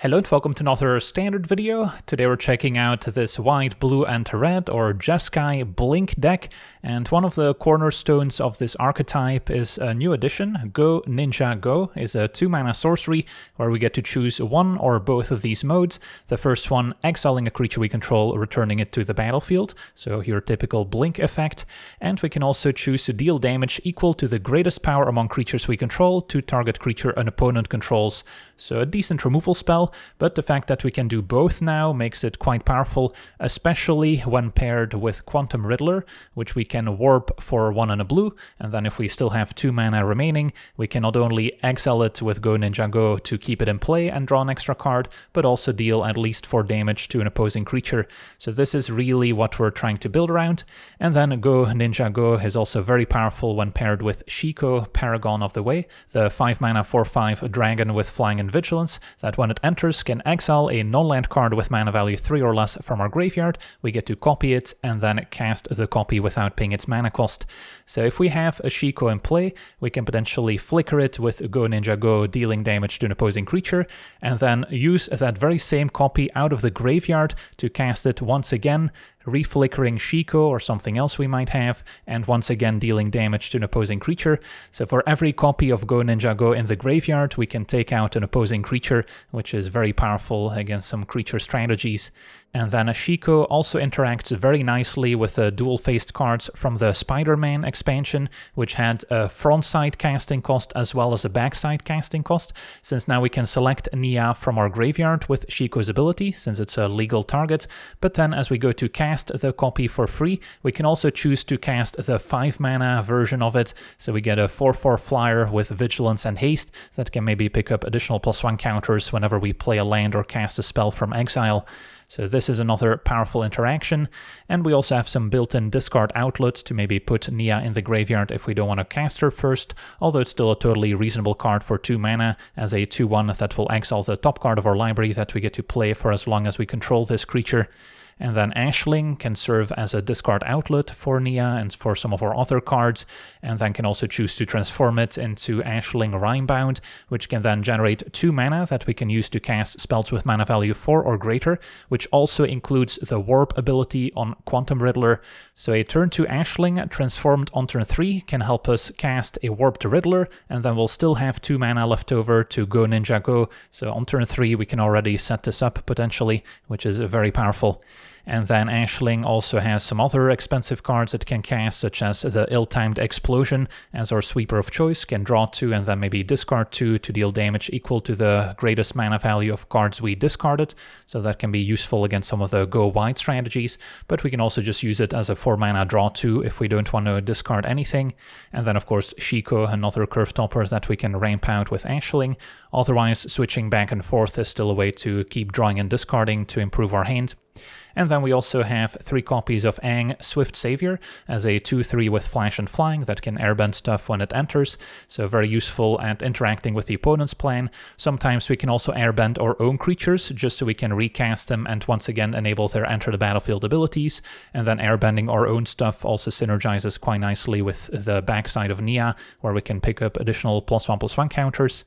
Hello and welcome to another standard video. Today we're checking out this white, blue and red or jeskai blink deck, and one of the cornerstones of this archetype is a new addition. Go Ninja Go is a 2-mana sorcery where we get to choose one or both of these modes. The first one, exiling a creature we control, returning it to the battlefield, so your typical blink effect, and we can also choose to deal damage equal to the greatest power among creatures we control to target creature an opponent controls. So a decent removal spell, but the fact that we can do both now makes it quite powerful, especially when paired with Quantum Riddler, which we can warp for 1 and a blue, and then if we still have 2 mana remaining, we can not only exile it with Go Ninja Go to keep it in play and draw an extra card, but also deal at least 4 damage to an opposing creature. So this is really what we're trying to build around. And then Go Ninja Go is also very powerful when paired with Shiko, Paragon of the Way, the 5 mana 4/5 dragon with flying and vigilance, that when it enters can exile a non-land card with mana value 3 or less from our graveyard. We get to copy it and then cast the copy without paying its mana cost. So if we have a Shiko in play, we can potentially flicker it with Go Ninja Go, dealing damage to an opposing creature, and then use that very same copy out of the graveyard to cast it once again, reflickering Shiko or something else we might have, and once again dealing damage to an opposing creature. So for every copy of Go Ninja Go in the graveyard, we can take out an opposing creature, which is very powerful against some creature strategies. And then a Shiko also interacts very nicely with the dual-faced cards from the Spider-Man expansion, which had a front-side casting cost as well as a backside casting cost, since now we can select Nia from our graveyard with Shiko's ability, since it's a legal target. But then as we go to cast the copy for free, we can also choose to cast the 5-mana version of it, so we get a 4/4 flyer with Vigilance and Haste that can maybe pick up additional +1 counters whenever we play a land or cast a spell from exile. So this is another powerful interaction, and we also have some built-in discard outlets to maybe put Nia in the graveyard if we don't want to cast her first, although it's still a totally reasonable card for 2 mana as a 2/1 that will exile the top card of our library that we get to play for as long as we control this creature. And then Ashling can serve as a discard outlet for Nia and for some of our other cards, and then can also choose to transform it into Ashling Rhymebound, which can then generate 2 mana that we can use to cast spells with mana value 4 or greater, which also includes the Warp ability on Quantum Riddler. So a turn 2 Ashling transformed on turn 3 can help us cast a Warped Riddler, and then we'll still have 2 mana left over to Go Ninja Go. So on turn 3 we can already set this up potentially, which is very powerful. And then Ashling also has some other expensive cards it can cast, such as the Ill-Timed Explosion as our sweeper of choice, can draw 2 and then maybe discard 2 to deal damage equal to the greatest mana value of cards we discarded, so that can be useful against some of the go wide strategies, but we can also just use it as a 4 mana draw 2 if we don't want to discard anything. And then of course Shiko, another curve topper that we can ramp out with Ashling. Otherwise switching back and forth is still a way to keep drawing and discarding to improve our hand. And then we also have 3 copies of Aang, Swift Savior, as a 2/3 with flash and flying that can airbend stuff when it enters, so very useful at interacting with the opponent's plan. Sometimes we can also airbend our own creatures, just so we can recast them and once again enable their enter the battlefield abilities. And then airbending our own stuff also synergizes quite nicely with the backside of Nia, where we can pick up additional +1/+1 counters.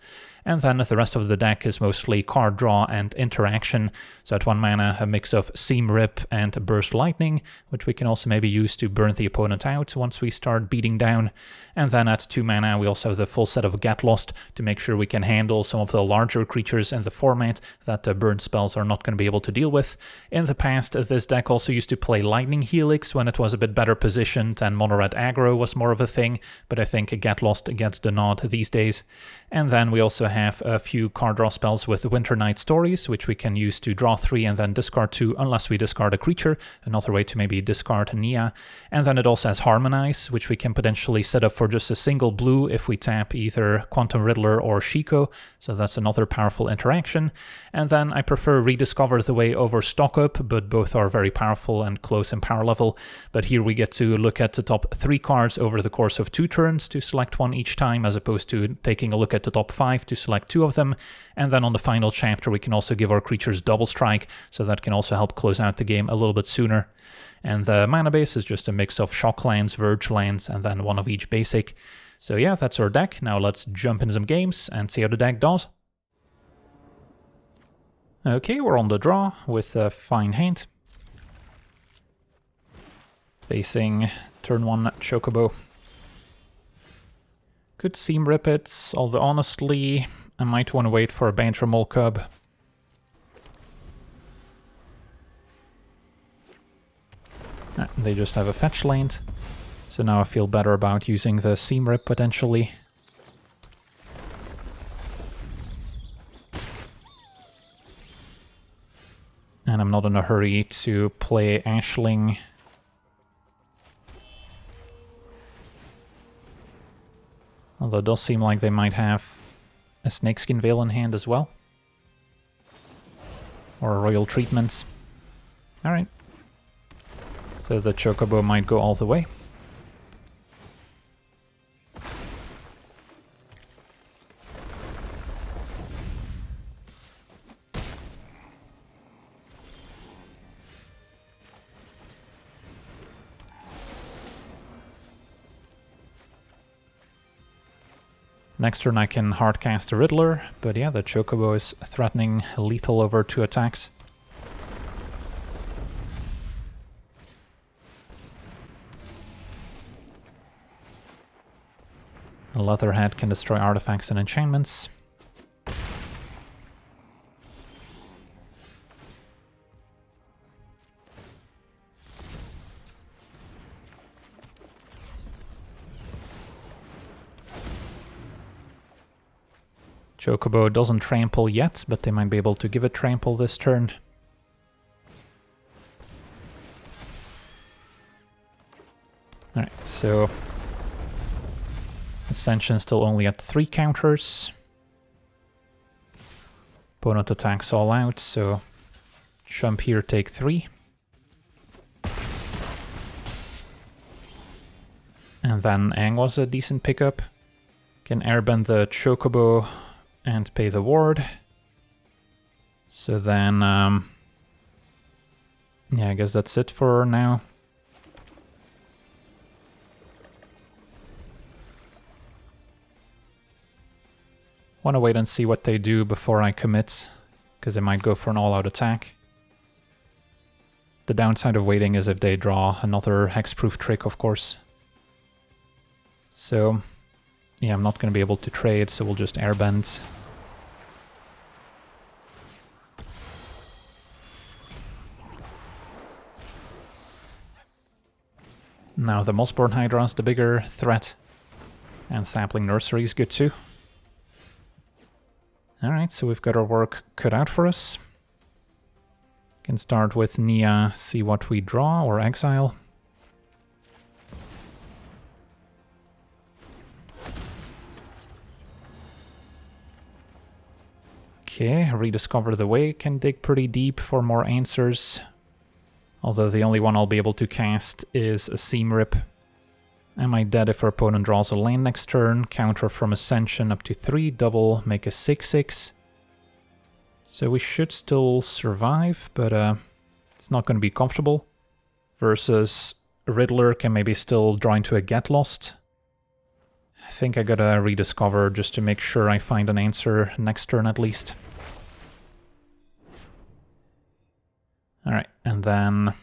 And then the rest of the deck is mostly card draw and interaction. So at 1 mana, a mix of Seam Rip and Burst Lightning, which we can also maybe use to burn the opponent out once we start beating down. And then at 2 mana, we also have the full set of Get Lost to make sure we can handle some of the larger creatures in the format that the burn spells are not going to be able to deal with. In the past, this deck also used to play Lightning Helix when it was a bit better positioned and mono-red aggro was more of a thing, but I think Get Lost gets the nod these days. And then we also have a few card draw spells with Winter Night Stories, which we can use to draw 3 and then discard 2 unless we discard a creature, another way to maybe discard Nia. And then it also has Harmonize, which we can potentially set up for just a single blue if we tap either Quantum Riddler or Shiko, so that's another powerful interaction. And then I prefer Rediscover the Way over Stock Up, but both are very powerful and close in power level. But here we get to look at the top 3 cards over the course of 2 turns to select one each time, as opposed to taking a look at the top 5 to select 2 of them. And then on the final chapter we can also give our creatures double strike, so that can also help close out the game a little bit sooner. And the mana base is just a mix of shock lands, verge lands, and then 1 of each basic. So yeah, that's our deck. Now let's jump into some games and see how the deck does. Okay, we're on the draw with a fine hand. Facing turn 1 Chocobo. Could seam rip it, although honestly, I might want to wait for a Banter Mole Cub. They just have a fetch land, so now I feel better about using the seam rip potentially. And I'm not in a hurry to play Ashling. Although it does seem like they might have a Snakeskin Veil in hand as well. Or a Royal Treatment. Alright. So the Chocobo might go all the way. Next turn I can hardcast a Riddler, but yeah, the Chocobo is threatening lethal over 2 attacks. The Leatherhead can destroy artifacts and enchantments. Chocobo doesn't trample yet, but they might be able to give it trample this turn. Alright, so Ascension still only at 3 counters. Opponent attacks all out, so jump here, take 3. And then Aang was a decent pickup. Can airbend the Chocobo and pay the ward. So then, yeah, I guess that's it for now. Want to wait and see what they do before I commit, because they might go for an all-out attack. The downside of waiting is if they draw another hexproof trick, of course. So, yeah, I'm not going to be able to trade, so we'll just airbend. Now the Mossborn Hydra is the bigger threat, and Sapling Nursery is good too. Alright, so we've got our work cut out for us. Can start with Nia, see what we draw or exile. Okay, Rediscover the Way can dig pretty deep for more answers. Although the only one I'll be able to cast is a Seam Rip. Am I dead if our opponent draws a land next turn? Counter from Ascension up to 3, double, make a 6/6. So we should still survive, but it's not going to be comfortable. Versus Riddler can maybe still draw into a Get Lost. I think I gotta Rediscover just to make sure I find an answer next turn at least. Alright, and then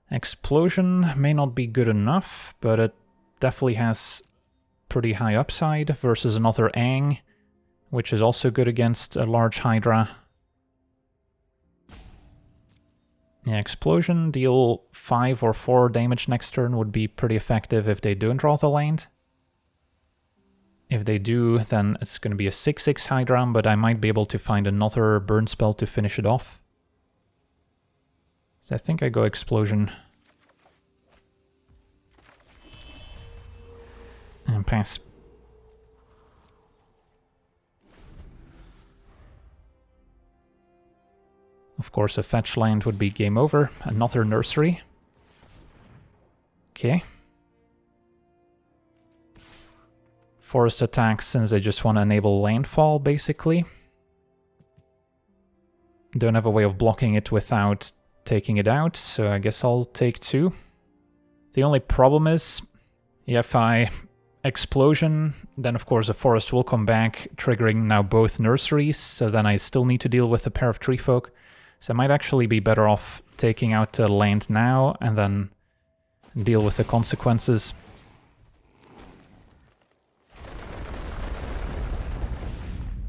Explosion may not be good enough, but it definitely has pretty high upside versus another Aang, which is also good against a large Hydra. Yeah, Explosion, deal 5 or 4 damage next turn would be pretty effective if they don't draw the land. If they do, then it's going to be a 6/6 Hydra, but I might be able to find another burn spell to finish it off. So I think I go Explosion. And pass. Of course, a fetch land would be game over. Another Nursery. Okay. Forest attacks since they just want to enable landfall, basically. Don't have a way of blocking it without taking it out, so I guess I'll take 2. The only problem is, if I Explosion, then of course a forest will come back, triggering now both nurseries, so then I still need to deal with a pair of tree folk. So I might actually be better off taking out the land now and then deal with the consequences.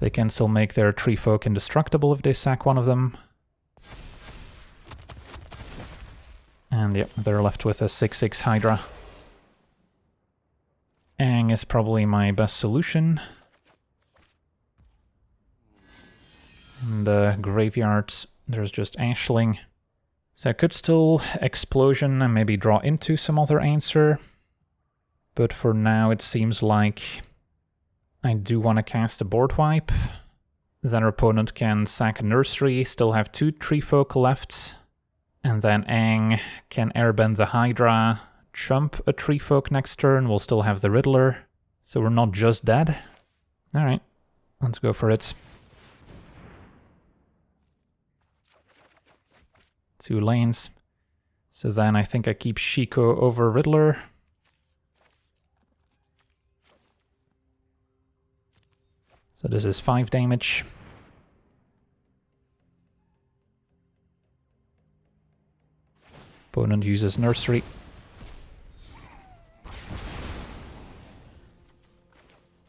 They can still make their tree folk indestructible if they sack one of them. And yep, they're left with a 6/6 Hydra. Aang is probably my best solution. In the graveyards, there's just Ashling. So I could still Explosion and maybe draw into some other answer. But for now it seems like I do want to cast a board wipe. Then our opponent can sack a nursery, still have 2 tree folk left. And then Aang can airbend the Hydra, chump a tree folk next turn, we'll still have the Riddler. So we're not just dead. Alright, let's go for it. 2 lanes. So then I think I keep Shiko over Riddler. So this is 5 damage. Opponent uses Nursery.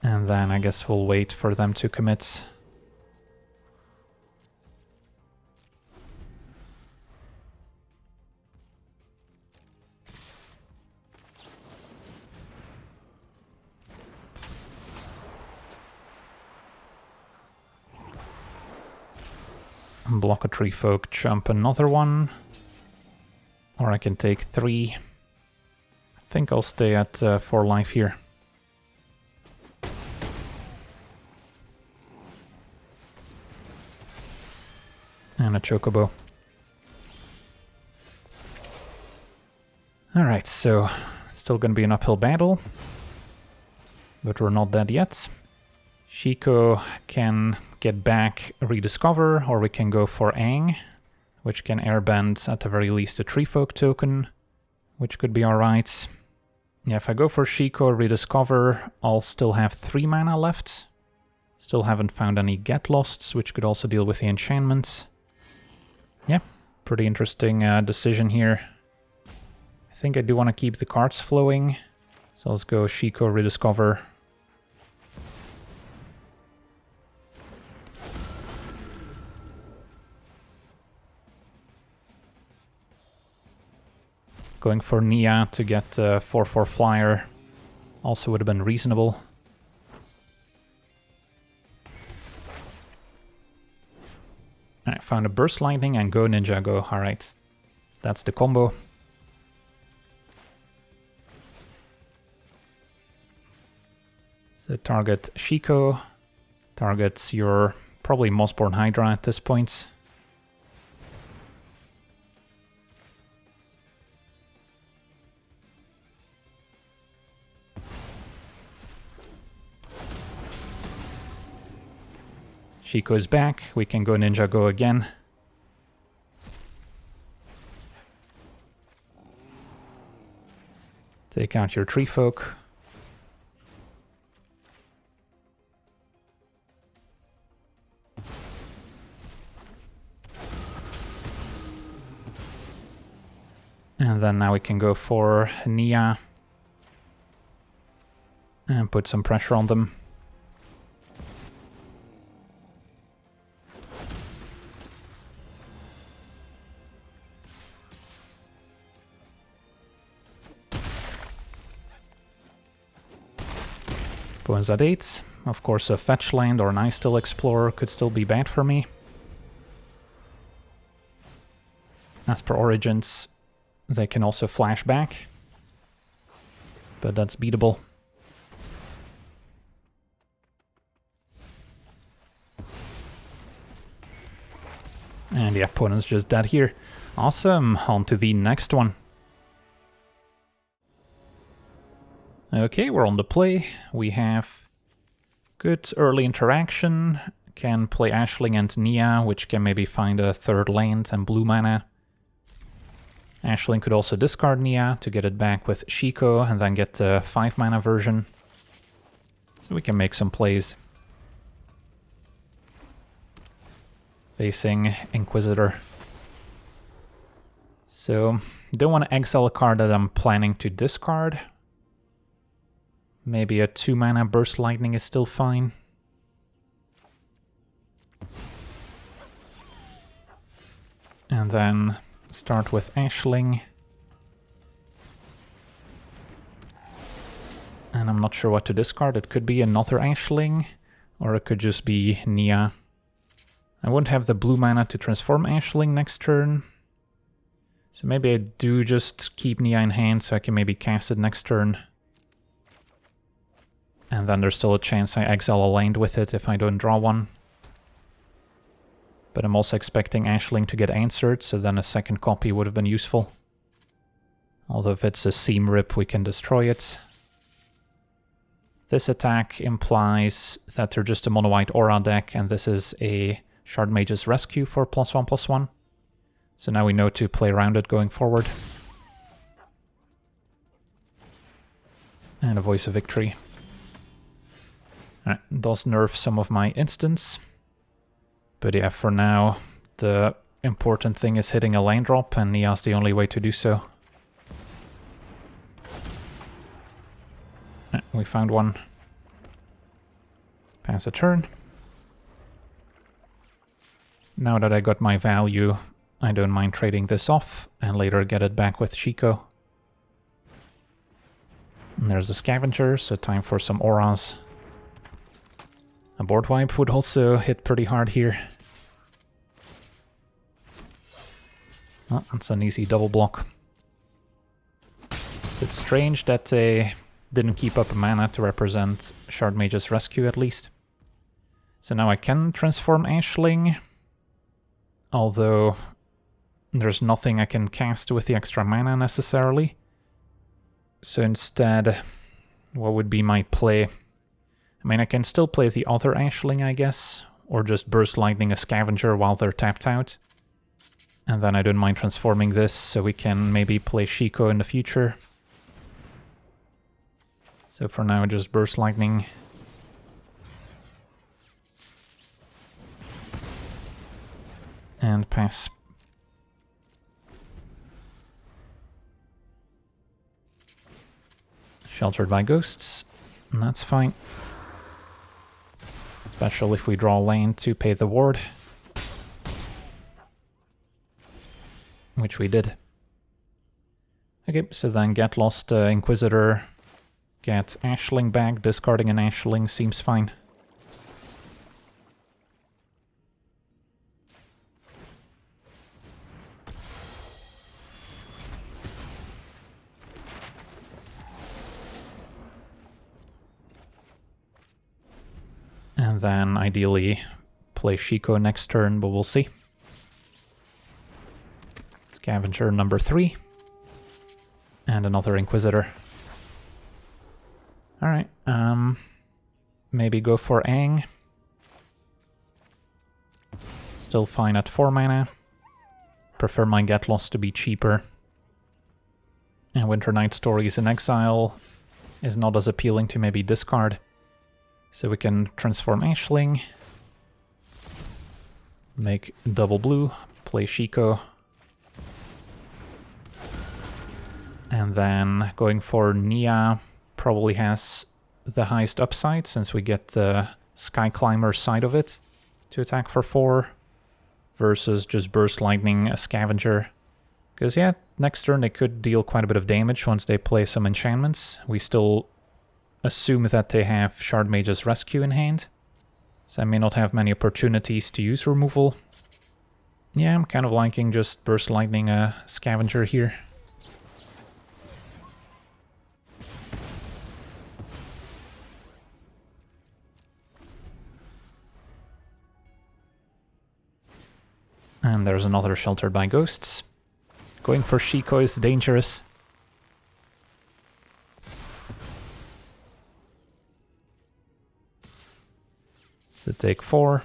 And then I guess we'll wait for them to commit. Block a tree folk, jump another one. Or I can take 3. I think I'll stay at 4 life here. And a Chocobo. Alright, so still gonna be an uphill battle. But we're not dead yet. Shiko can get back Rediscover, or we can go for Aang, which can airbend at the very least a tree folk token, which could be alright. Yeah, if I go for Shiko Rediscover, I'll still have 3 mana left. Still haven't found any Get Losts, which could also deal with the enchantments. Yeah, pretty interesting decision here. I think I do want to keep the cards flowing, so let's go Shiko Rediscover. Going for Nia to get a 4/4 flyer also would have been reasonable. I found a Burst Lightning and Go Ninja Go. Alright, that's the combo. So target Shiko, targets your probably Mossborn Hydra at this point. Shiko is back, we can go Ninja Go again. Take out your tree folk. And then now we can go for Nia and put some pressure on them. Opponent's at 8. Of course, a fetch land or an Ice Still Explorer could still be bad for me. As per Origins, they can also flash back, but that's beatable. And the opponent's just dead here. Awesome, on to the next one. Okay, we're on the play. We have good early interaction. Can play Ashling and Nia, which can maybe find a 3rd land and blue mana. Ashling could also discard Nia to get it back with Shiko and then get the 5 mana version. So we can make some plays. Facing Inquisitor. So, don't want to exile a card that I'm planning to discard. Maybe a 2-mana Burst Lightning is still fine. And then start with Ashling. And I'm not sure what to discard. It could be another Ashling, or it could just be Nia. I won't have the blue mana to transform Ashling next turn. So maybe I do just keep Nia in hand so I can maybe cast it next turn. And then there's still a chance I exile a land with it if I don't draw one. But I'm also expecting Ashling to get answered, so then a second copy would have been useful. Although if it's a Seam Rip, we can destroy it. This attack implies that they're just a mono-white aura deck, and this is a Shard Mage's Rescue for +1/+1. So now we know to play around it going forward. And a Voice of Victory. Alright, does nerf some of my instants. But yeah, for now, the important thing is hitting a land drop, and Nia's the only way to do so. We found one. Pass a turn. Now that I got my value, I don't mind trading this off and later get it back with Shiko. And there's a Scavenger, so time for some auras. A board wipe would also hit pretty hard here. Oh, that's an easy double block. So it's strange that they didn't keep up a mana to represent Shard Mage's Rescue at least. So now I can transform Ashling, although there's nothing I can cast with the extra mana necessarily. So instead, what would be my play? I mean, I can still play the other Ashling, I guess, or just Burst Lightning a Scavenger while they're tapped out. And then I don't mind transforming this, so we can maybe play Shiko in the future. So for now, just Burst Lightning. And pass. Sheltered by Ghosts, and that's fine. Especially if we draw land to pay the ward. Which we did. Okay, so then get lost Inquisitor, get Ashling back, discarding an Ashling seems fine. And then ideally play Shiko next turn, but we'll see. Scavenger number 3. And another Inquisitor. Alright, maybe go for Aang. Still fine at 4 mana. Prefer my Get Lost to be cheaper. And Winter Night Stories in Exile is not as appealing to maybe discard. So we can transform Ashling. Make double blue, play Shiko. And then going for Nia probably has the highest upside, since we get the Sky Climber side of it to attack for 4, versus just Burst Lightning a Scavenger. Because yeah, next turn they could deal quite a bit of damage once they play some enchantments. We still assume that they have Shard Mage's Rescue in hand, so I may not have many opportunities to use removal. Yeah, I'm kind of liking just Burst Lightning a Scavenger here. And there's another Sheltered by Ghosts. Going for Shiko is dangerous. So take 4.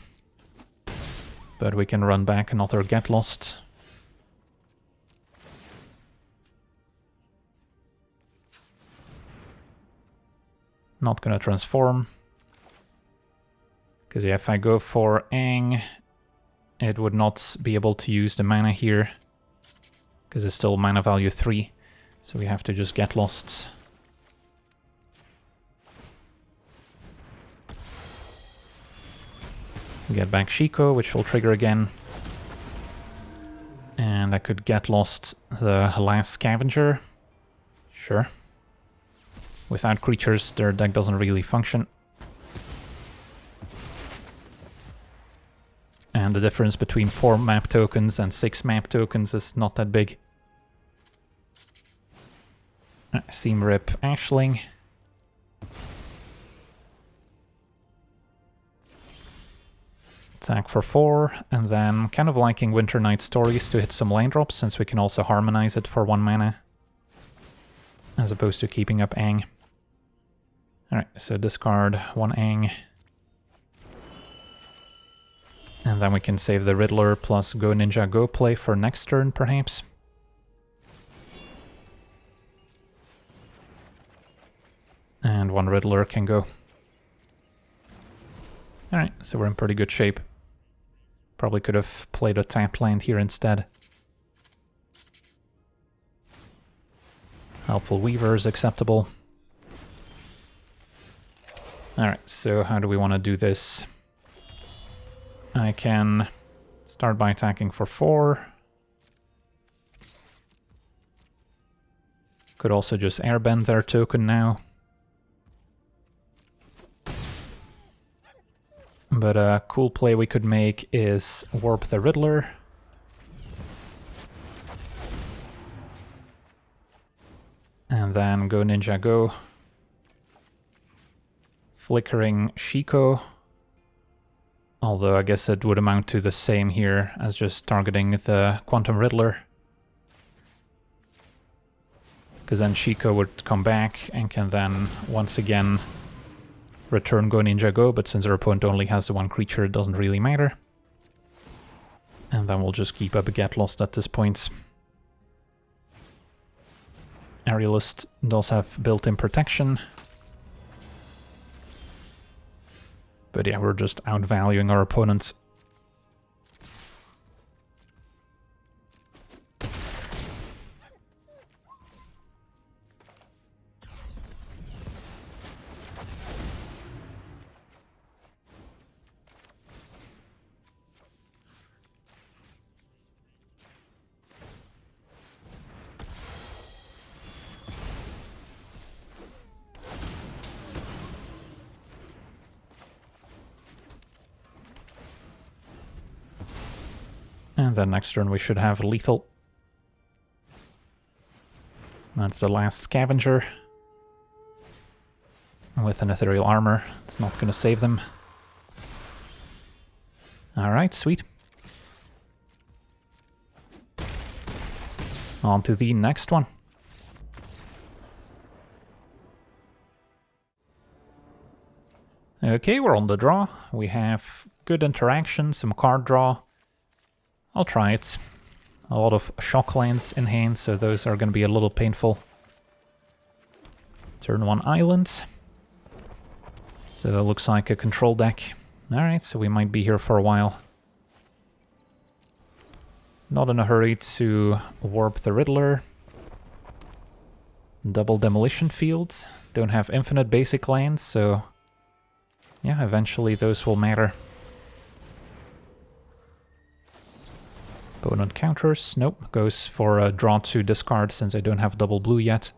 But we can run back another Get Lost. Not gonna transform. Because yeah, if I go for Aang, it would not be able to use the mana here. Because it's still mana value 3. So we have to just get lost. Get back Shiko, which will trigger again. And I could get lost the last scavenger. Sure. Without creatures, their deck doesn't really function. And the difference between 4 map tokens and 6 map tokens is not that big. Seam Rip Ashling. Attack for 4, and then kind of liking Winter Night Stories to hit some land drops, since we can also harmonize it for 1 mana. As opposed to keeping up Aang. Alright, so discard 1 Aang. And then we can save the Riddler plus Go Ninja Go play for next turn, perhaps. And 1 Riddler can go. Alright, so we're in pretty good shape. Probably could have played a tap land here instead. Helpful Weaver is acceptable. Alright, so how do we want to do this? I can start by attacking for 4. Could also just airbend their token now. But a cool play we could make is warp the Riddler. And then Go Ninja Go. Flickering Shiko. Although I guess it would amount to the same here as just targeting the Quantum Riddler. Because then Shiko would come back and can then once again return Go Ninja Go, but since our opponent only has the 1 creature, it doesn't really matter. And then we'll just keep up a Get Lost at this point. Aerialist does have built-in protection. But yeah, we're just outvaluing our opponents. And then next turn we should have lethal. That's the last scavenger. With an ethereal armor, it's not going to save them. Alright, sweet. On to the next one. Okay, we're on the draw. We have good interaction, some card draw. I'll try it. A lot of shock lands in hand, so those are going to be a little painful. Turn 1 islands. So that looks like a control deck. Alright, so we might be here for a while. Not in a hurry to warp the Riddler. Double Demolition Fields. Don't have infinite basic lands, so yeah, eventually those will matter. Opponent counters. Nope, goes for a draw to discard since I don't have double blue yet.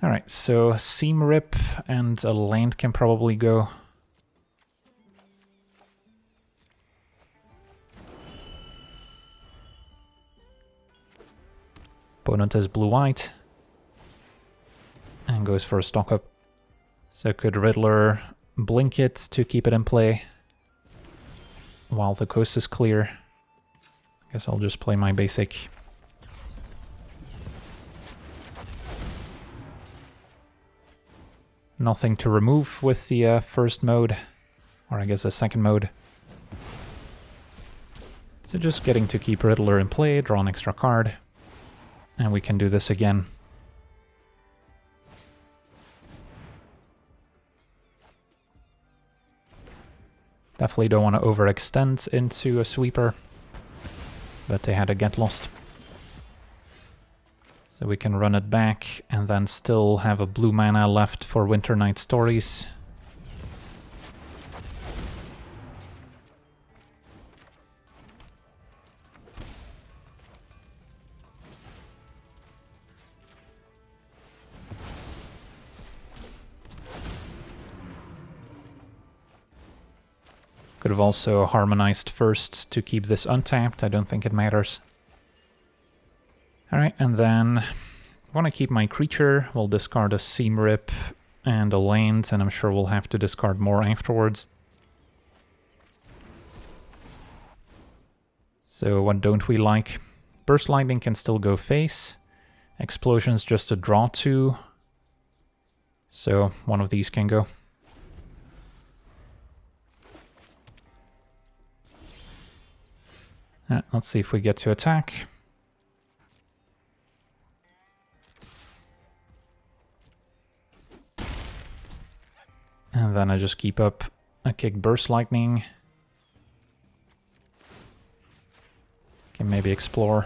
Alright, so Seam Rip and a land can probably go. Opponent has blue-white. And goes for a stock up. So could Riddler blink it to keep it in play while the coast is clear. I guess I'll just play my basic. Nothing to remove with the first mode, or I guess the second mode. So just getting to keep Riddler in play, draw an extra card, and we can do this again. Definitely don't want to overextend into a sweeper, but they had a get lost. So we can run it back and then still have a blue mana left for Winter Night Stories. Could have also harmonized first to keep this untapped. I don't think it matters. Alright, and then I want to keep my creature. We'll discard a Seam Rip and a land, and I'm sure we'll have to discard more afterwards. So what don't we like? Burst Lightning can still go face. Explosion's just a draw 2. So one of these can go. Let's see if we get to attack. And then I just keep up a kick Burst Lightning. Can maybe explore.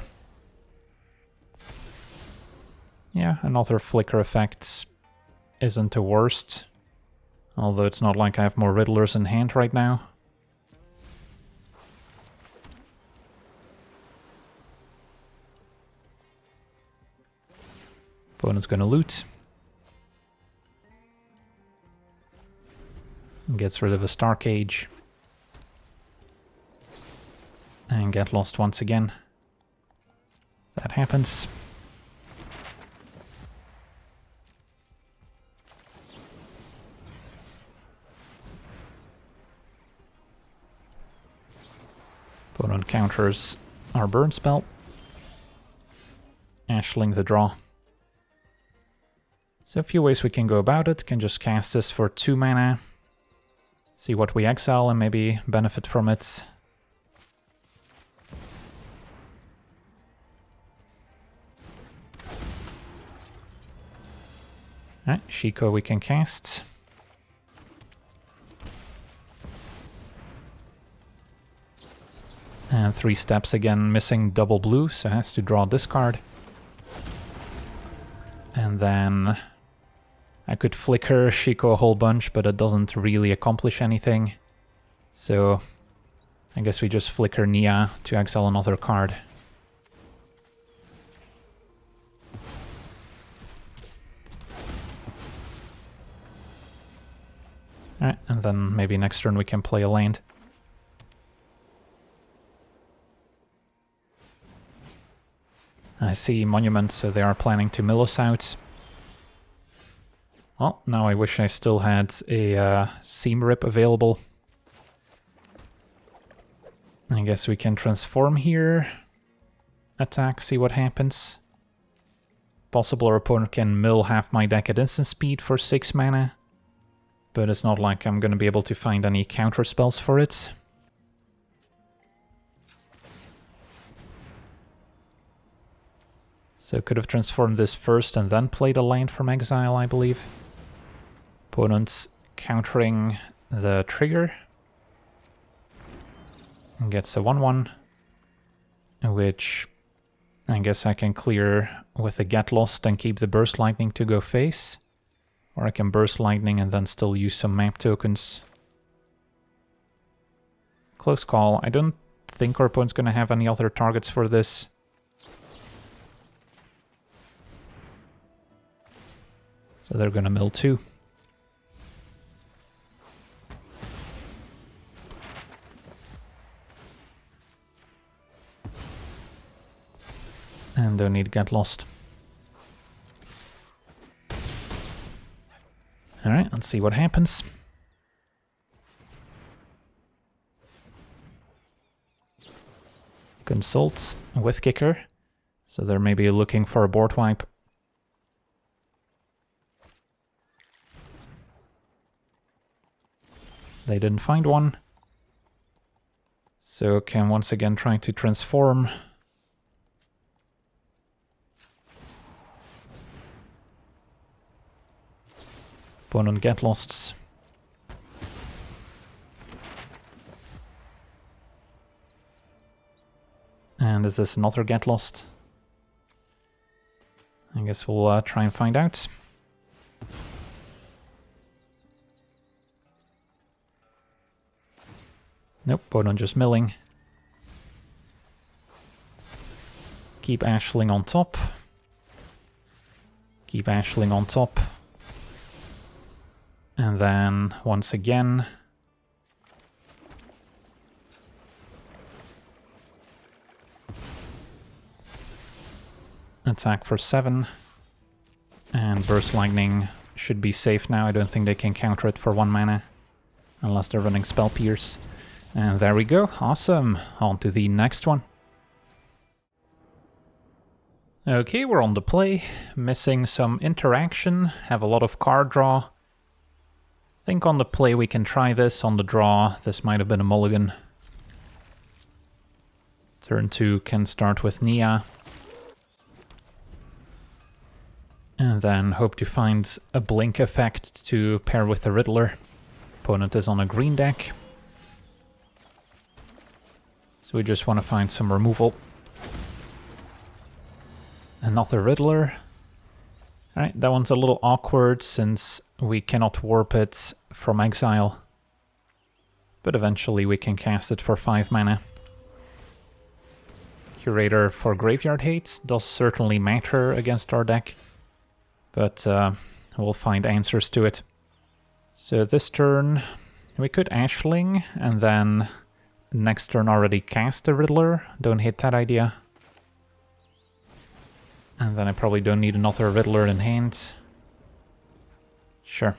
Yeah, another Flicker effect isn't the worst. Although it's not like I have more Riddlers in hand right now. Opponent's gonna loot. Gets rid of a Star Cage. And get lost once again. That happens. Opponent counters our burn spell. Ashling the draw. So a few ways we can go about it. Can just cast this for 2 mana. See what we exile and maybe benefit from it. Alright, Shiko we can cast. And 3 steps again, missing double blue, so has to draw discard. And then I could flicker Shiko a whole bunch, but it doesn't really accomplish anything. So I guess we just flicker Nia to exile another card. Alright, and then maybe next turn we can play a land. I see Monument, so they are planning to mill us out. Well, now I wish I still had a Seam Rip available. I guess we can transform here. Attack, see what happens. Possible our opponent can mill half my deck at instant speed for 6 mana. But it's not like I'm gonna be able to find any counter spells for it. So could have transformed this first and then played a land from exile, I believe. Opponent's countering the trigger. And gets a 1/1. Which I guess I can clear with a Get Lost and keep the Burst Lightning to go face. Or I can Burst Lightning and then still use some map tokens. Close call. I don't think our opponent's gonna have any other targets for this. So they're gonna mill 2. And don't need Get Lost. Alright, let's see what happens. Consult with Kicker. So they're maybe looking for a board wipe. They didn't find one. So can once again try to transform. Opponent Get Losts. And is this another Get Lost? I guess we'll try and find out. Nope, opponent just milling. Keep ashling on top. Keep ashling on top. And then, once again... attack for 7. And Burst Lightning should be safe now. I don't think they can counter it for 1 mana. Unless they're running Spell Pierce. And there we go. Awesome. On to the next one. Okay, we're on the play. Missing some interaction. Have a lot of card draw. Think on the play we can try this. On the draw, this might have been a mulligan. Turn 2 can start with Nia. And then hope to find a blink effect to pair with the Riddler. Opponent is on a green deck. So we just want to find some removal. Another Riddler. Alright, that one's a little awkward since we cannot warp it from exile. But eventually we can cast it for 5 mana. Curator for Graveyard Hate does certainly matter against our deck. But we'll find answers to it. So this turn we could Ashling and then next turn already cast a Riddler. Don't hate that idea. And then I probably don't need another Riddler in hand. Sure.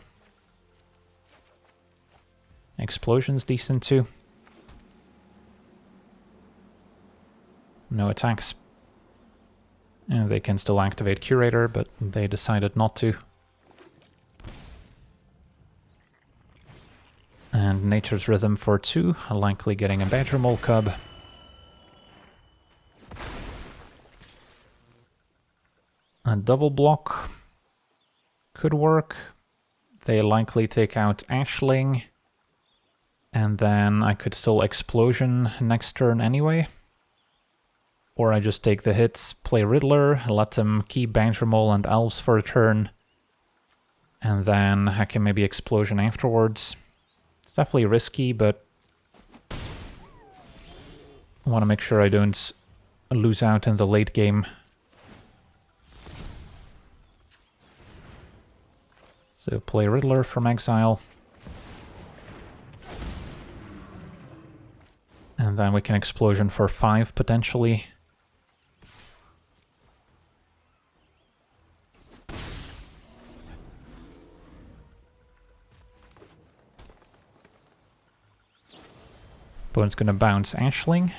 Explosion's decent too. No attacks. And they can still activate Curator, but they decided not to. And Nature's Rhythm for 2, likely getting a Badger Mole Cub. A double block could work. They likely take out Ashling. And then I could still Explosion next turn anyway. Or I just take the hits, play Riddler, let them keep Badger Mole and Elves for a turn. And then I can maybe Explosion afterwards. It's definitely risky, but I want to make sure I don't lose out in the late game. So play Riddler from exile. And then we can Explosion for 5 potentially. Opponent's gonna bounce Ashling.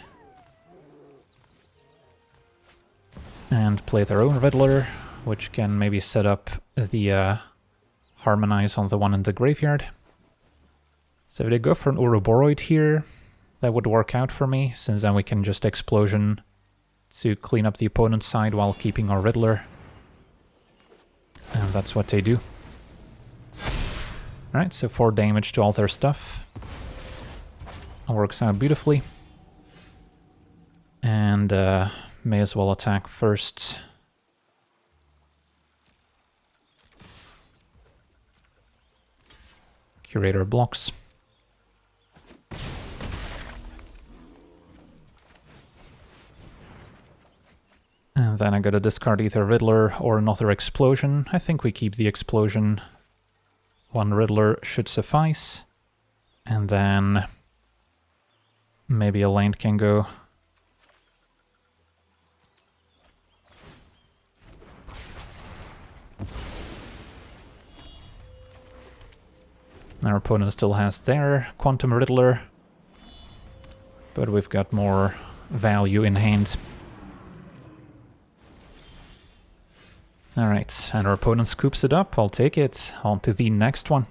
And play their own Riddler, which can maybe set up the Harmonize on the one in the graveyard. So if they go for an Ouroborroid here, that would work out for me, since then we can just Explosion to clean up the opponent's side while keeping our Riddler. And that's what they do. Alright, so 4 damage to all their stuff. Works out beautifully. And may as well attack first. Curator blocks. And then I gotta discard either Riddler or another Explosion. I think we keep the Explosion. 1 Riddler should suffice. And then maybe a land can go. Our opponent still has their Quantum Riddler, but we've got more value in hand. Alright, and our opponent scoops it up. I'll take it. On to the next one.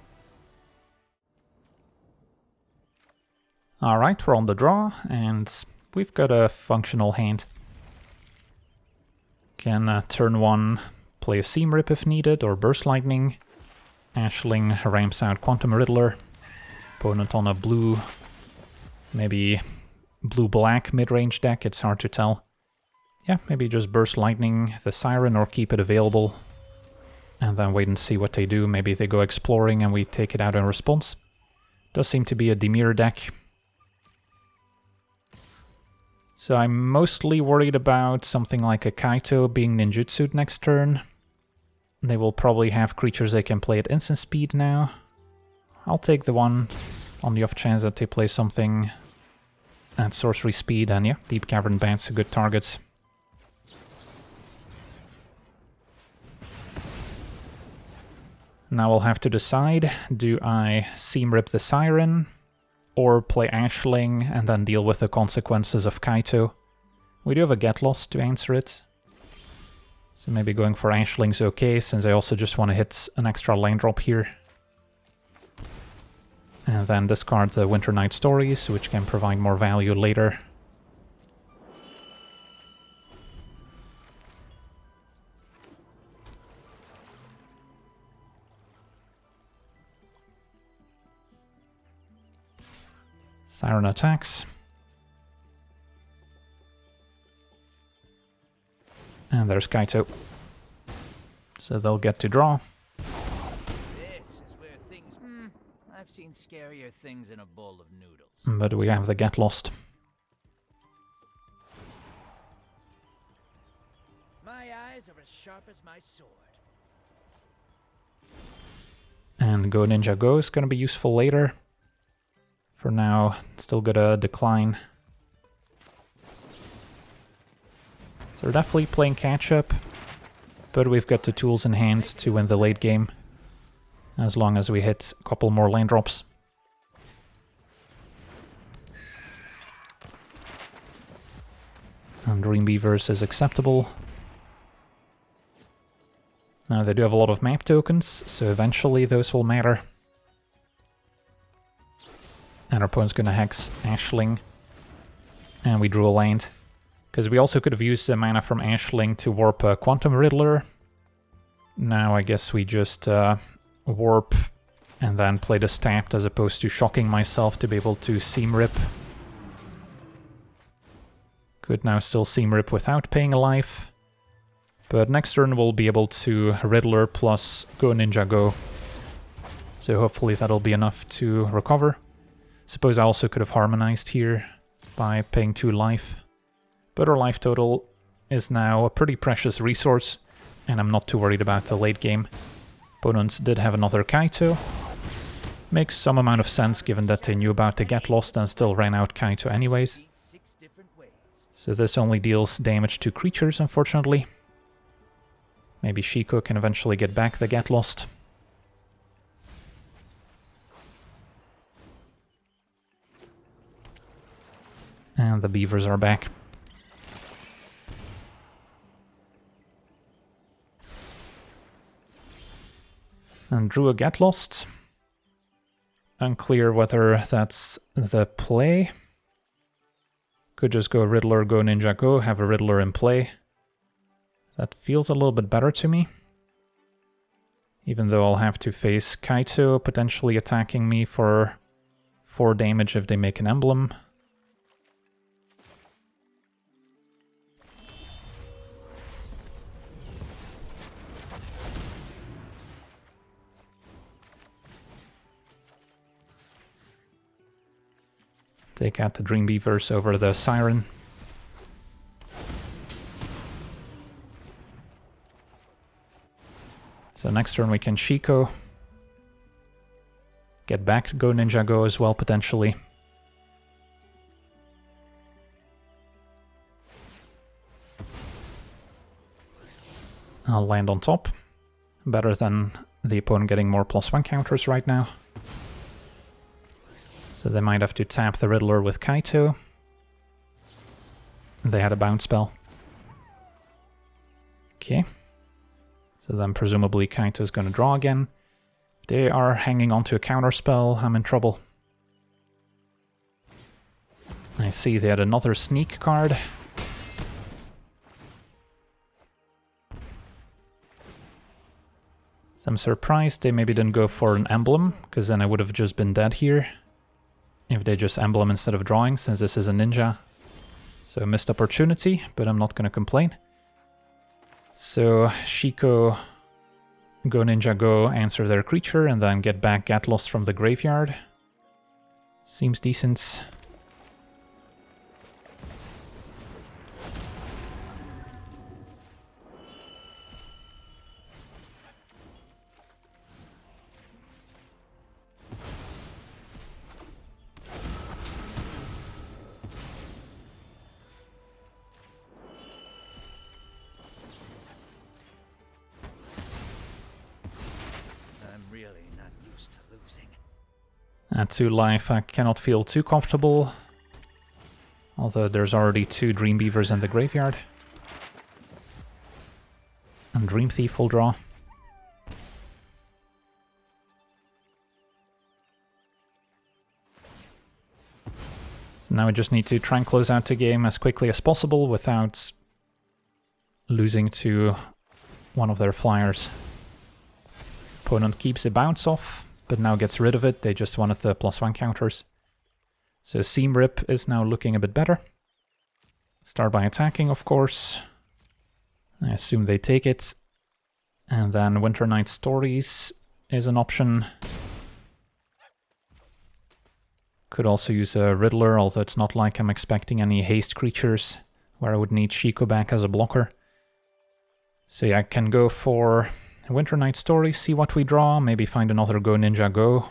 Alright, we're on the draw, and we've got a functional hand. Can turn 1 play a Seam Rip if needed, or Burst Lightning. Ashling ramps out Quantum Riddler. Opponent on a blue, maybe blue-black mid-range deck, it's hard to tell. Yeah, maybe just burst lightning the Siren or keep it available and then wait and see what they do. Maybe they go exploring and we take it out in response. Does seem to be a Dimir deck. So I'm mostly worried about something like a Kaito being ninjutsu'd next turn. They will probably have creatures they can play at instant speed now. I'll take the one on the off chance that they play something at sorcery speed, and yeah, Deep Cavern Bats are good targets. Now I'll have to decide, do I Seam Rip the Siren, or play Ashling and then deal with the consequences of Kaito? We do have a Get Lost to answer it. So maybe going for Ashling's okay, since I also just want to hit an extra land drop here. And then discard the Winter Night Stories, which can provide more value later. Siren attacks. And there's Kaito. So they'll get to draw. This is where things... I've seen scarier things in a bowl of noodles. But we have the Get Lost. My eyes are as sharp as my sword. And Go Ninja Go is going to be useful later. For now, still gonna decline. So we're definitely playing catch-up, but we've got the tools in hand to win the late game, as long as we hit a couple more land drops. And Dream Beavers is acceptable. Now they do have a lot of map tokens, so eventually those will matter. And our opponent's gonna Hex Ashling. And we drew a land. Because we also could have used the mana from Ashling to warp a Quantum Riddler. Now I guess we just warp and then play the Stabbed as opposed to shocking myself to be able to Seam Rip. Could now still Seam Rip without paying a life. But next turn we'll be able to Riddler plus Go Ninja Go. So hopefully that'll be enough to recover. Suppose I also could have harmonized here by paying 2 life. But our life total is now a pretty precious resource, and I'm not too worried about the late game. Opponents did have another Kaito. Makes some amount of sense given that they knew about the Get Lost and still ran out Kaito anyways. So this only deals damage to creatures, unfortunately. Maybe Shiko can eventually get back the Get Lost. And the beavers are back. And drew a Get Lost. Unclear whether that's the play. Could just go Riddler, Go Ninja Go, have a Riddler in play. That feels a little bit better to me. Even though I'll have to face Kaito potentially attacking me for 4 damage if they make an emblem. Take out the Dream Beavers over the Siren. So next turn we can Shiko. Get back to Go Ninja Go as well, potentially. I'll land on top. Better than the opponent getting more +1 counters right now. So they might have to tap the Riddler with Kaito. They had a bounce spell. Okay. So then presumably Kaito's going to draw again. If they are hanging onto a counter spell, I'm in trouble. I see they had another sneak card. So I'm surprised they maybe didn't go for an emblem, because then I would have just been dead here. If they just emblem instead of drawing, since this is a ninja. So missed opportunity, but I'm not gonna complain. So Shiko, Go Ninja Go, answer their creature, and then get back Get Lost from the graveyard. Seems decent. At 2 life, I cannot feel too comfortable. Although there's already 2 Dream Beavers in the graveyard. And Dream Thief will draw. So now we just need to try and close out the game as quickly as possible without losing to one of their flyers. Opponent keeps a bounce off, but now gets rid of it. They just wanted the +1 counters. So Seam Rip is now looking a bit better. Start by attacking, of course. I assume they take it. And then Winter Night Stories is an option. Could also use a Riddler, although it's not like I'm expecting any haste creatures where I would need Shiko back as a blocker. So yeah, I can go for Winter Night Story, see what we draw, maybe find another Go Ninja Go,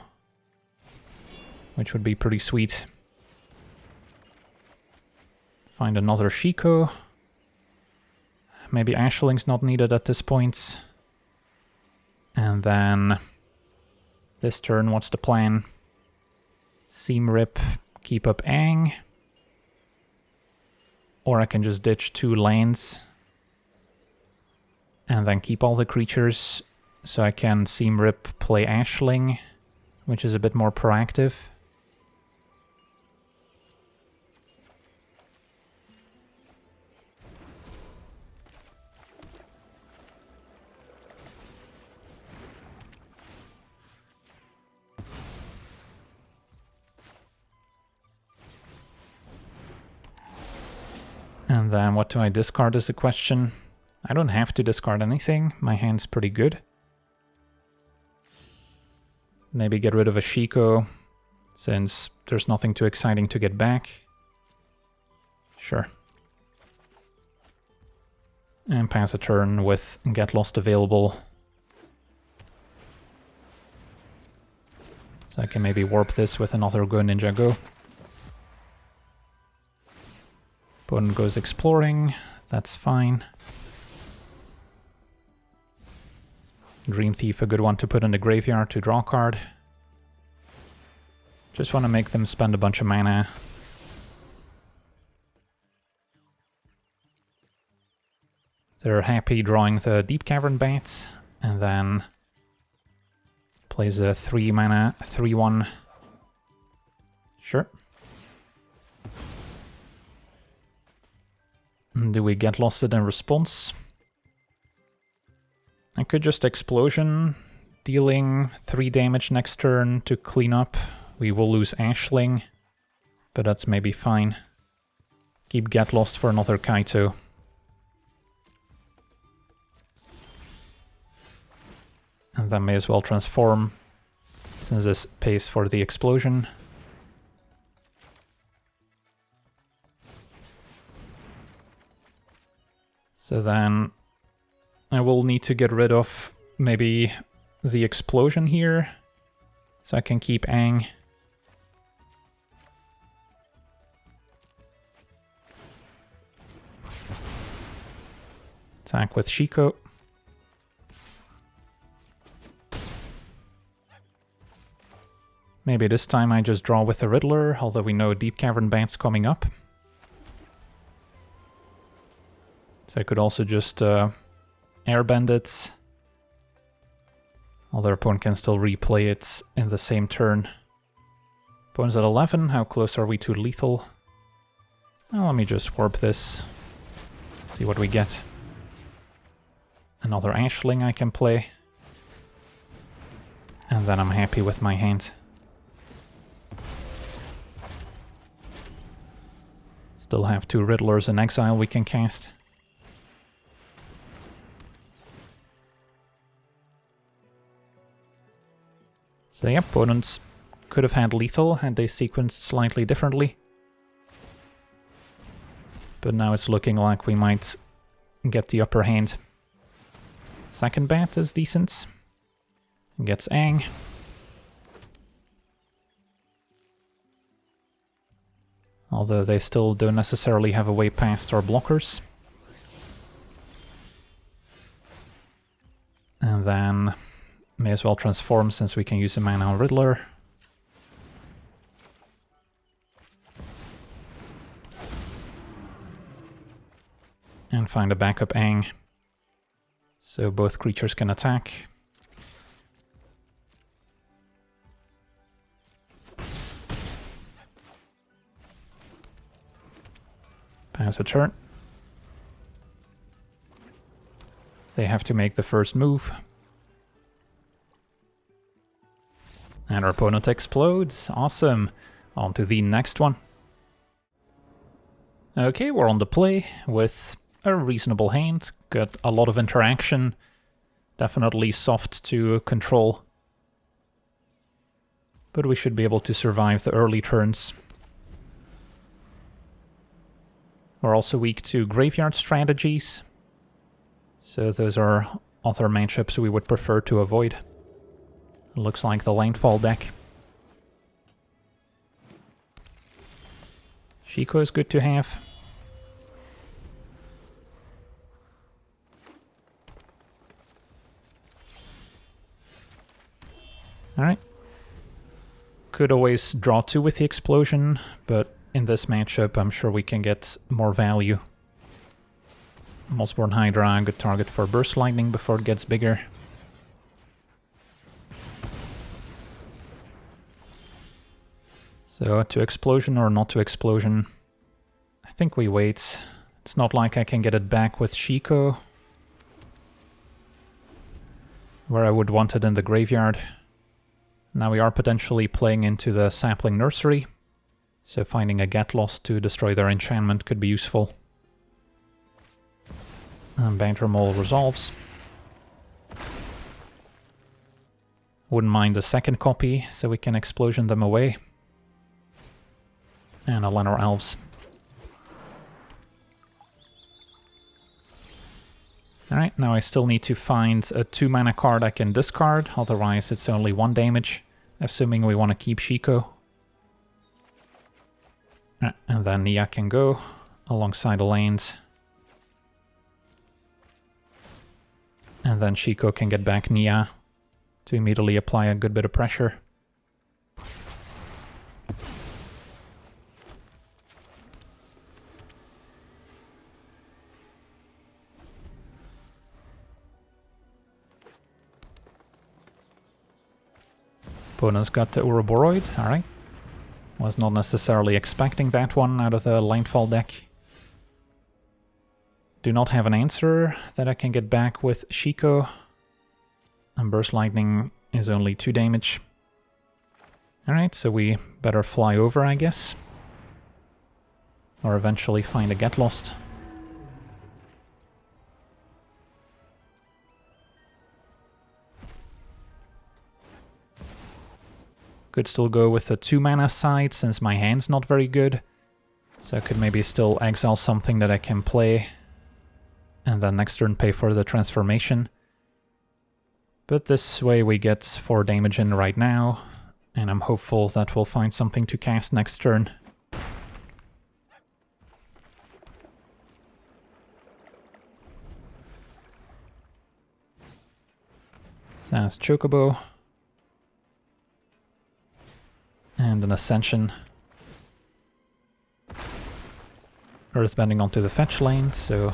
which would be pretty sweet. Find another Shiko. Maybe Ashling's not needed at this point. And then this turn, what's the plan? Seam Rip, keep up Aang. Or I can just ditch 2 lands and then keep all the creatures, so I can Seam Rip, play Ashling, which is a bit more proactive. And then what do I discard is a question. I don't have to discard anything, my hand's pretty good. Maybe get rid of a Shiko, since there's nothing too exciting to get back. Sure. And pass a turn with Get Lost available. So I can maybe warp this with another Go Ninja Go. Opponent goes exploring, that's fine. Dream Thief, a good one to put in the graveyard to draw a card. Just want to make them spend a bunch of mana. They're happy drawing the Deep Cavern Bats, and then plays a 3 mana 3/1. Sure. Do we Get Lost it in response? I could just Explosion, dealing 3 damage next turn to clean up. We will lose Ashling, but that's maybe fine. Keep Get Lost for another Kaito. And then may as well transform, since this pays for the Explosion. So then I will need to get rid of maybe the Explosion here, so I can keep Aang. Attack with Shiko. Maybe this time I just draw with the Riddler, although we know Deep Cavern Bats coming up. So I could also just airbend it. Although opponent can still replay it in the same turn. Opponent's at 11, how close are we to lethal? Well, let me just warp this. See what we get. Another Ashling I can play. And then I'm happy with my hand. Still have 2 Riddlers in exile we can cast. So yeah, opponents could have had lethal had they sequenced slightly differently. But now it's looking like we might get the upper hand. Second bat is decent. Gets Aang. Although they still don't necessarily have a way past our blockers. And then may as well transform since we can use a mana on Riddler. And find a backup Aang. So both creatures can attack. Pass a turn. They have to make the first move. And our opponent explodes. Awesome. On to the next one. Okay, we're on the play with a reasonable hand. Got a lot of interaction. Definitely soft to control. But we should be able to survive the early turns. We're also weak to graveyard strategies. So those are other matchups we would prefer to avoid. Looks like the landfall deck. Shiko is good to have. Alright. Could always draw 2 with the explosion, but in this matchup I'm sure we can get more value. Mossborn Hydra, good target for Burst Lightning before it gets bigger. So to explosion or not to explosion? I think we wait. It's not like I can get it back with Shiko, where I would want it in the graveyard. Now we are potentially playing into the Sapling Nursery, so finding a Get Lost to destroy their enchantment could be useful. And Banter Mole resolves. Wouldn't mind a second copy, so we can explosion them away. And a Lenor Elves. Alright, now I still need to find a 2 mana card I can discard, otherwise it's only 1 damage, assuming we want to keep Shiko. And then Nia can go alongside the lanes. And then Shiko can get back Nia to immediately apply a good bit of pressure. Opponent's got the Ouroboros, alright. Was not necessarily expecting that one out of the landfall deck. Do not have an answer that I can get back with Shiko. And Burst Lightning is only 2 damage. Alright, so we better fly over, I guess. Or eventually find a Get Lost. Could still go with a 2 mana side since my hand's not very good. So I could maybe still exile something that I can play. And then next turn pay for the transformation. But this way we get 4 damage in right now. And I'm hopeful that we'll find something to cast next turn. Sans Chocobo. And an Ascension. Earthbending onto the fetch lane, so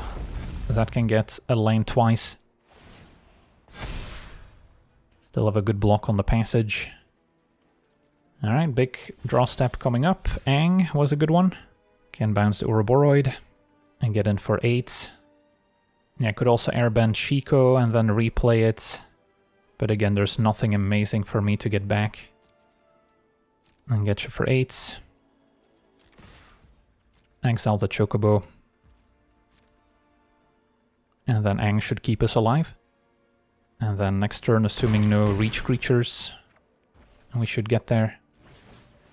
that can get a lane twice. Still have a good block on the passage. Alright, big draw step coming up. Aang was a good one. Can bounce the Ouroboros and get in for 8. Yeah, could also airbend Shiko and then replay it. But again, there's nothing amazing for me to get back. And get you for 8. exile the Chocobo. And then Aang should keep us alive. And then next turn, assuming no reach creatures, we should get there.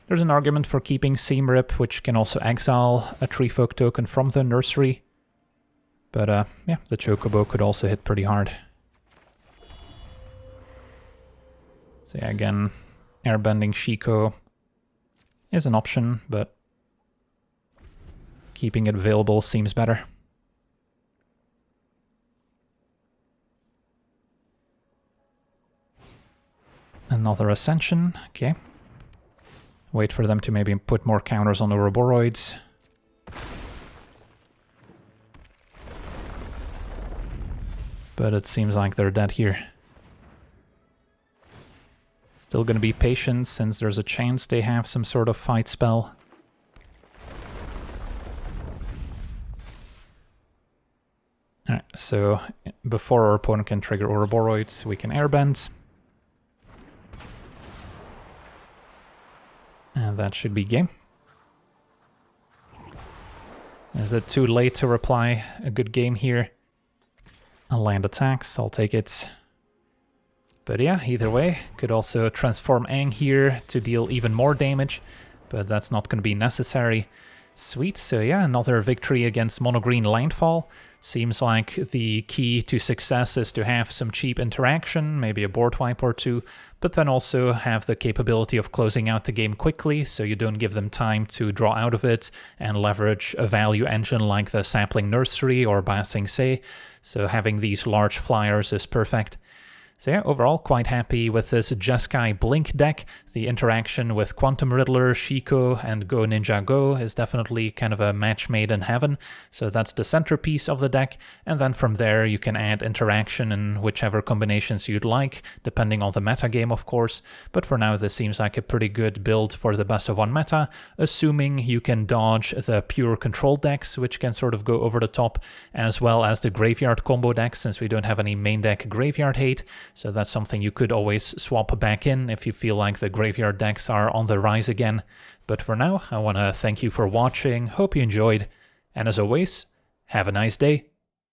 There's an argument for keeping Seam Rip, which can also exile a Tree Folk token from the nursery. But yeah, the Chocobo could also hit pretty hard. So yeah, again, airbending Shiko is an option, but keeping it available seems better. Another Ascension, okay. Wait for them to maybe put more counters on Ouroboros. But it seems like they're dead here. Still gonna be patient, since there's a chance they have some sort of fight spell. Alright, so before our opponent can trigger Ouroboros, we can airbend. And that should be game. Is it too late to reply a good game here? I'll land attacks, I'll take it. But yeah, either way, could also transform Aang here to deal even more damage, but that's not going to be necessary. Sweet, so yeah, another victory against Mono Green Landfall. Seems like the key to success is to have some cheap interaction, maybe a board wipe or two, but then also have the capability of closing out the game quickly, so you don't give them time to draw out of it and leverage a value engine like the Sapling Nursery or Ba Sing Se. So having these large flyers is perfect. So yeah, overall quite happy with this Jeskai Blink deck. The interaction with Quantum Riddler, Shiko, and Go Ninja Go is definitely kind of a match made in heaven. So that's the centerpiece of the deck, and then from there you can add interaction in whichever combinations you'd like, depending on the meta game of course. But for now this seems like a pretty good build for the best of one meta, assuming you can dodge the pure control decks, which can sort of go over the top, as well as the graveyard combo decks, since we don't have any main deck graveyard hate. So that's something you could always swap back in if you feel like the graveyard decks are on the rise again. But for now, I want to thank you for watching, hope you enjoyed, and as always, have a nice day.